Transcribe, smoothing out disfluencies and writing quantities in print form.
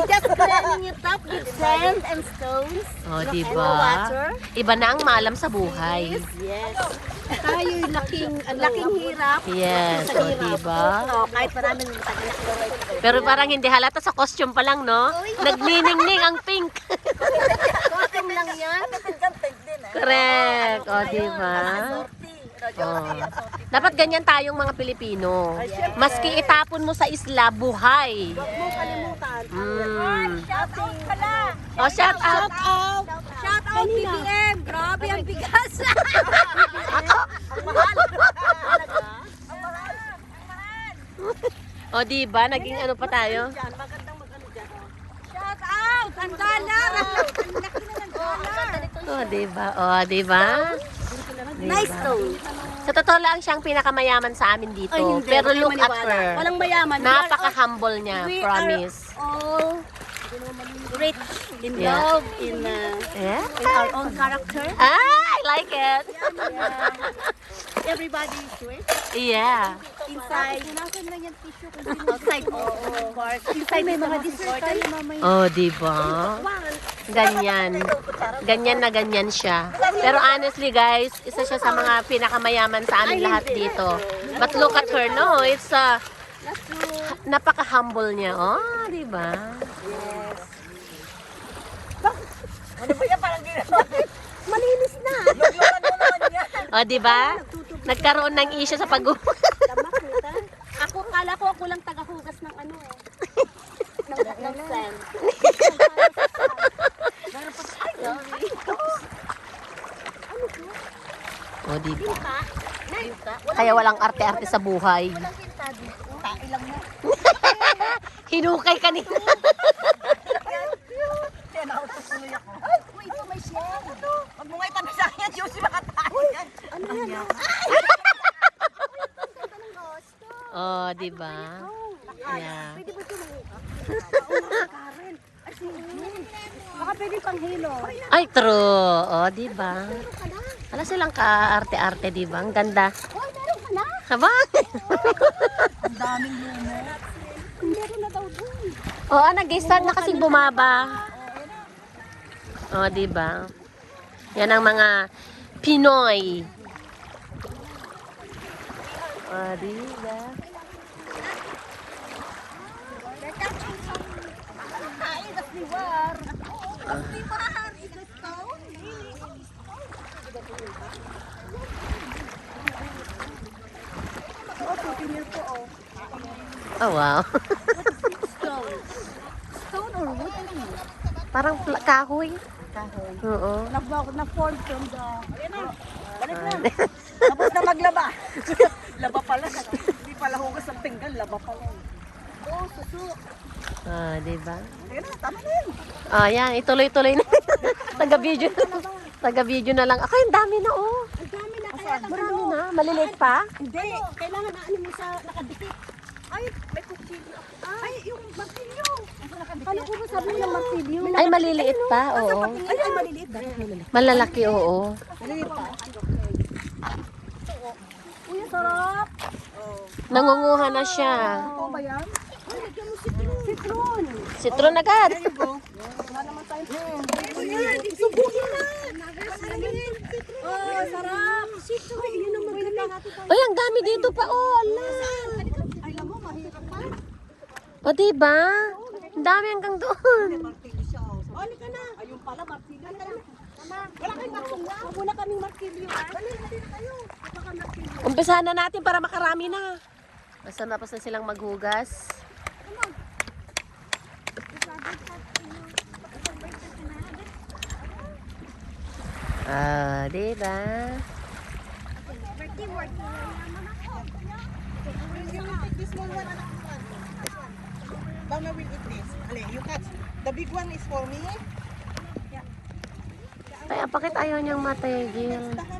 Just cleaning it up with sand and stones. Oh, And diba? the water. Iba na ang maalam sa buhay. Yes. Tayo'y laking hirap. Yes, Sa oh, hirap. diba? Oh, kahit maraming tagal. Pero parang hindi halata sa costume pa lang, no? Nagniningning ang pink. Costume lang yan. Correct. O, diba? Oh. Dapat ganyan tayong mga Pilipino. Maski itapon mo sa isla, buhay. Huwag mong kalimutan. Shout out pala. Oh, shout out. Shout out BBM. Grabe ang bigas. O, diba? Naging ano pa tayo? Magandang mag-ano dyan. Shout out. Ang dollar. Ang laki na ng dollar. O, diba? O, diba? Nice stone. Sa totoo lang siyang pinakamayaman sa amin dito. Ay, hindi. Pero Huwag look kayo at maniwala. her. Walang mayaman. Napaka-humble niya, We promise. are all rich in Yeah. love, in Yeah? our own character. Ah, I like it. Everybody is rich. Yeah. Inside, outside, of course. Inside may mga dessert tayo mamaya. Oh, diba? Ganyan. Ganyan na ganyan siya. Pero honestly, guys, isa siya sa mga pinakamayaman sa amin lahat dito. But look at her, no? It's napaka-humble niya. Oh, diba? Ano ba yan? Parang ginawa. Malinis na. Luglugan mo naman yan. Oh, diba? Nagkaroon ng issue sa pag-uwas. Tamak. Ako, kala ko ako lang tagahugas ng ano eh. ng sand. Oh, diba? Tinta. Kaya walang arte-arte sa buhay. Walang tinta dito. Tae lang na. Hinukay kanina. Kaya nautusuloy ako. Ay, wait, ito may shell. Huwag mo nga itabi sa akin yan. Diyos, makatayo yan. Ano yan? Oh, diba? Yeah. Pwede ba ito manguka? Karen. Ay, sige. Baka pwede pang hilo. Ay, true. Oh, diba? Wala silang ka-arte-arte, diba? Ang ganda. Hoy, meron ka na? Haba? Ang daming lumo. Meron na daw dun. Oo, nag-start na kasing bumaba. Oh, diba? Yan ang mga Pinoy. Oh, diba? Ay, that's the war. Hindi pa ito. Oh, wow. Stone. Stone or wood? Parang kahoy. Kahoy. Oo. Na-form from the... Balik na. Tapos na maglaba. Laba pala. Hindi pala hugas ang pinggan. Laba pala. Oh, suso. Ah, diba? Ayun na, tama na yun. Ah, yan. Ituloy-tuloy na. Taga-video. Taga-video na lang. Ako, ang dami na, oh. Ang dami na kaya. Marami na. Maliliit pa. Hindi. Kailangan na ano mo sa nakadikit. Ay, may kutsilyo. Ay, yung martilyo. Kala ko ba sabi mo ng martilyo? Ay, maliliit pa. Oo. Ay, ay, maliliit. Malalaki, oo. Maliliit pa. Uy, ang sarap. Nangunguha na siya. Ito ba yan? Ay, lagyan mo citron. Citron. Citron agad. Wala naman tayo. Subuhin na. Oh, sarap. Citron. Ay, yun ang magaling. Ay, ang dami dito pa. Oh, ala. Ay, alam mo, mahirap pa. O, diba? Ang dami hanggang doon. Martilyo siya. Oh. Oh, halika na. Ayun pala, martilyo. Wala kayong martilyo. Huwag muna kaming martilyo. Dali na kayo. Baka martilyo. Umpisahan na natin para makarami na. Basta tapos na silang maghugas. Ah, diba? This small one. Mama will eat this. Ale, you cut. The big one is for me. Kaya bakit ayaw niyang matigil? Baka